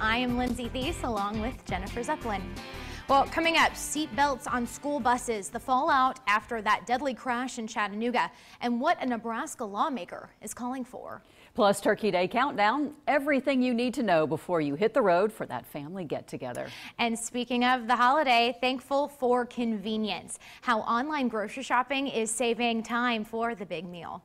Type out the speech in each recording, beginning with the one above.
I am Lindsay Thies along with Jennifer Zeppelin. Well, coming up, seat belts on school buses, the fallout after that deadly crash in Chattanooga, and what a Nebraska lawmaker is calling for. Plus, Turkey Day countdown, everything you need to know before you hit the road for that family get-together. And speaking of the holiday, thankful for convenience, how online grocery shopping is saving time for the big meal.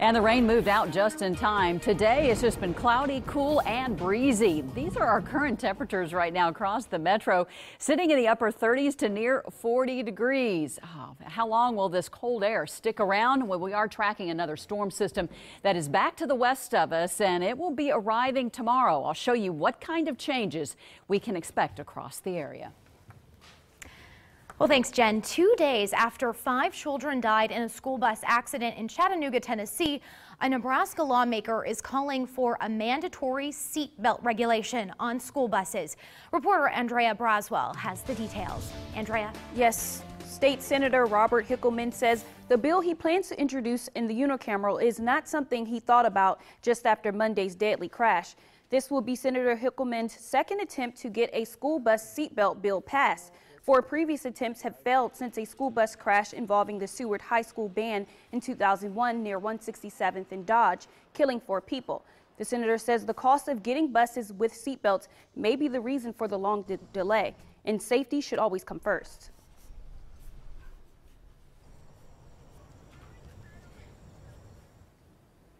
And the rain moved out just in time. Today it's just been cloudy, cool, and breezy. These are our current temperatures right now across the metro, sitting in the upper 30s to near 40 degrees. Oh, how long will this cold air stick around? Well, we are tracking another storm system that is back to the west of us, and it will be arriving tomorrow. I'll show you what kind of changes we can expect across the area. Well, thanks, Jen. 2 days after 5 children died in a school bus accident in Chattanooga, Tennessee, a Nebraska lawmaker is calling for a mandatory seatbelt regulation on school buses. Reporter Andrea Braswell has the details. Andrea? Yes. State Senator Robert Hickelman says the bill he plans to introduce in the unicameral is not something he thought about just after Monday's deadly crash. This will be Senator Hickelman's second attempt to get a school bus seatbelt bill passed. 4 previous attempts have failed since a school bus crash involving the Seward High School band in 2001 near 167th and Dodge, killing 4 people. The senator says the cost of getting buses with seatbelts may be the reason for the long delay, and safety should always come first.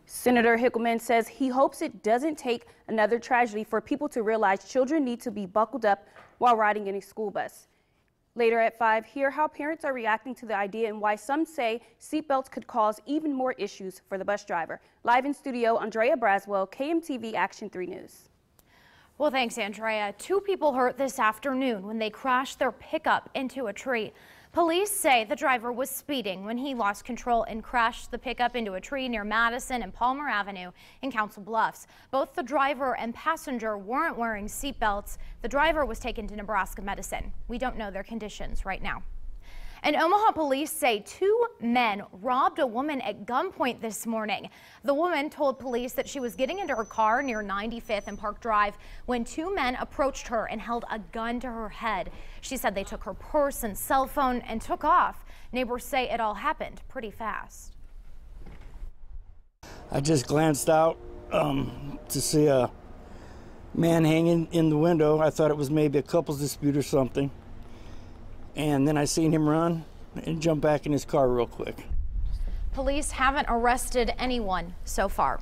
Senator Hickelman says he hopes it doesn't take another tragedy for people to realize children need to be buckled up while riding in a school bus. Later at 5, hear how parents are reacting to the idea and why some say seatbelts could cause even more issues for the bus driver. Live in studio, Andrea Braswell, KMTV Action 3 News. Well, thanks, Andrea. 2 people hurt this afternoon when they crashed their pickup into a tree. Police say the driver was speeding when he lost control and crashed the pickup into a tree near Madison and Palmer Avenue in Council Bluffs. Both the driver and passenger weren't wearing seatbelts. The driver was taken to Nebraska Medicine. We don't know their conditions right now. And Omaha police say 2 men robbed a woman at gunpoint this morning. The woman told police that she was getting into her car near 95th and Park Drive when 2 men approached her and held a gun to her head. She said they took her purse and cell phone and took off. Neighbors say it all happened pretty fast. I just glanced out to see a man hanging in the window. I thought it was maybe a couple's dispute or something. And then I seen him run and jump back in his car real quick. Police haven't arrested anyone so far.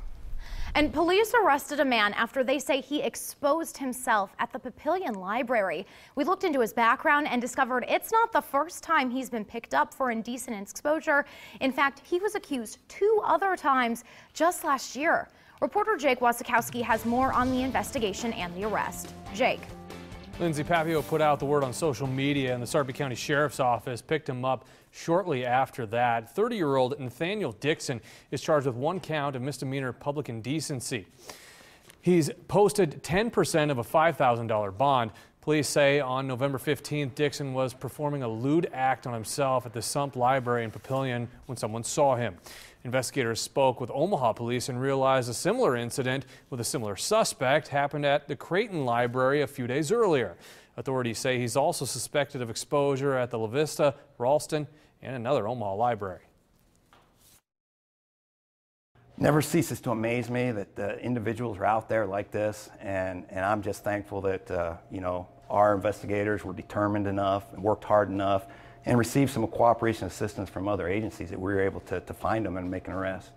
And police arrested a man after they say he exposed himself at the Papillion Library. We looked into his background and discovered it's not the first time he's been picked up for indecent exposure. In fact, he was accused 2 other times just last year. Reporter Jake Wasikowski has more on the investigation and the arrest. Jake. Lindsay, Papio put out the word on social media, and the Sarpy County Sheriff's Office picked him up shortly after that. 30-year-old Nathaniel Dixon is charged with 1 count of misdemeanor public indecency. He's posted 10% of a $5,000 bond. Police say on November 15th, Dixon was performing a lewd act on himself at the Sump Library in Papillion when someone saw him. Investigators spoke with Omaha police and realized a similar incident with a similar suspect happened at the Creighton Library a few days earlier. Authorities say he's also suspected of exposure at the La Vista, Ralston, and another Omaha library. Never ceases to amaze me that individuals are out there like this, and I'm just thankful that our investigators were determined enough and worked hard enough and received some cooperation and assistance from other agencies that we were able to find them and make an arrest.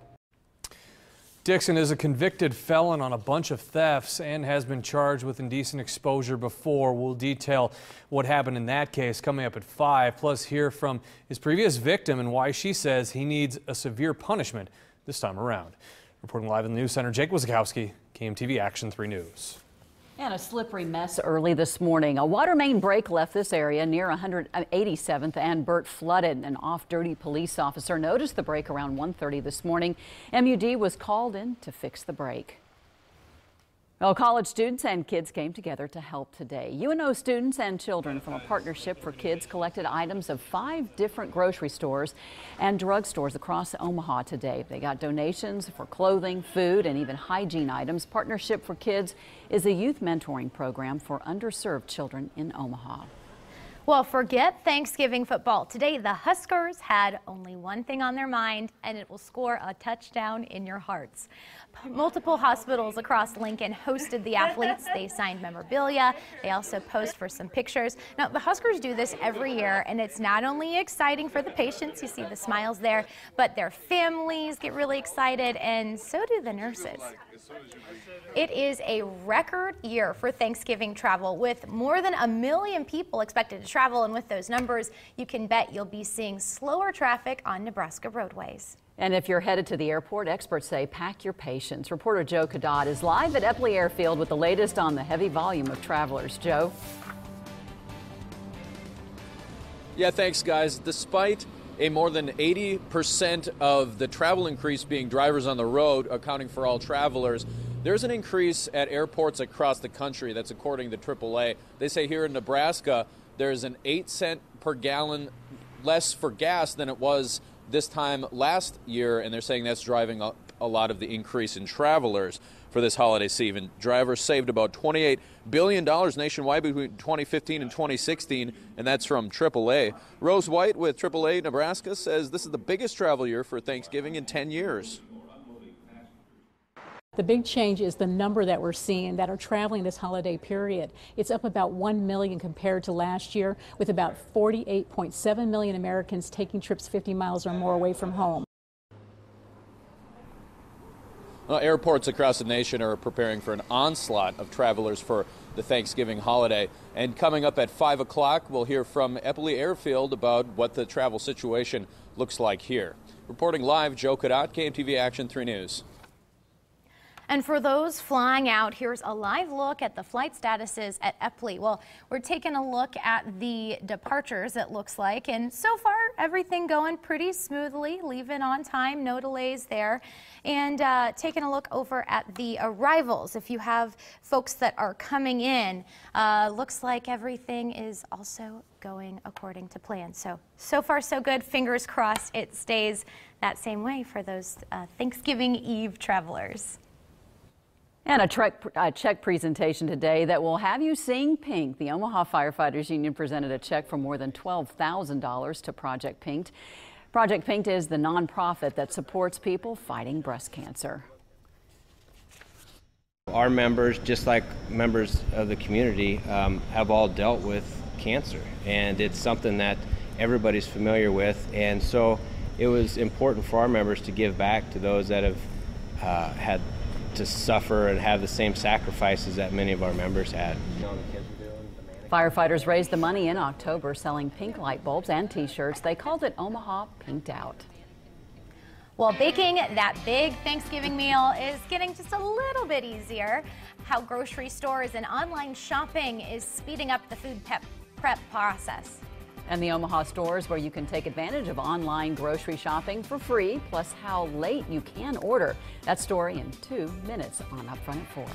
Dixon is a convicted felon on a bunch of thefts and has been charged with indecent exposure before. We'll detail what happened in that case coming up at 5, plus hear from his previous victim and why she says he needs a severe punishment this time around. Reporting live in the News Center, Jake Wasikowski, KMTV Action 3 News. And a slippery mess early this morning. A water main break left this area near 187th and Burt flooded. An off-duty police officer noticed the break around 1:30 this morning. MUD was called in to fix the break. Well, college students and kids came together to help today. UNO students and children from a partnership for kids collected items of 5 different grocery stores and drugstores across Omaha today. They got donations for clothing, food, and even hygiene items. Partnership for Kids is a youth mentoring program for underserved children in Omaha. Well, forget Thanksgiving football. Today, the Huskers had only one thing on their mind, and it will score a touchdown in your hearts. Multiple hospitals across Lincoln hosted the athletes. They signed memorabilia. They also posed for some pictures. Now, the Huskers do this every year, and it's not only exciting for the patients, you see the smiles there, but their families get really excited, and so do the nurses. It is a record year for Thanksgiving travel, with more than 1 million people expected to travel, and with those numbers, you can bet you'll be seeing slower traffic on Nebraska roadways. And if you're headed to the airport, experts say pack your patience. Reporter Joe Cadot is live at Epley Airfield with the latest on the heavy volume of travelers. Joe? Yeah, thanks, guys. Despite a more than 80% of the travel increase being drivers on the road, accounting for all travelers, there's an increase at airports across the country. That's according to AAA. They say here in Nebraska, there's an 8-cent per gallon less for gas than it was this time last year, and they're saying that's driving up a lot of the increase in travelers for this holiday season. Drivers saved about $28 billion nationwide between 2015 and 2016, and that's from AAA. Rose White with AAA Nebraska says this is the biggest travel year for Thanksgiving in 10 years. The big change is the number that we're seeing that are traveling this holiday period. It's up about 1 million compared to last year, with about 48.7 million Americans taking trips 50 miles or more away from home. Well, airports across the nation are preparing for an onslaught of travelers for the Thanksgiving holiday. And coming up at 5 o'clock, we'll hear from Epley Airfield about what the travel situation looks like here. Reporting live, Joe Cadot, KMTV Action 3 News. And for those flying out, here's a live look at the flight statuses at Epley. Well, we're taking a look at the departures, it looks like, and so far everything going pretty smoothly, leaving on time, no delays there. And taking a look over at the arrivals, if you have folks that are coming in, looks like everything is also going according to plan. So far so good. Fingers crossed it stays that same way for those Thanksgiving Eve travelers. And a check presentation today that will have you seeing pink. The Omaha Firefighters Union presented a check for more than $12,000 to Project Pink. Project Pink is the nonprofit that supports people fighting breast cancer. Our members, just like members of the community, have all dealt with cancer, and it's something that everybody's familiar with, and so it was important for our members to give back to those that have had to suffer and have the same sacrifices that many of our members had. Firefighters raised the money in October selling pink light bulbs and t-shirts. They called it Omaha Pinked Out. Well, baking that big Thanksgiving meal is getting just a little bit easier. How grocery stores and online shopping is speeding up the food prep process. And the Omaha stores where you can take advantage of online grocery shopping for free, plus how late you can order. That story in 2 minutes on Upfront at 4.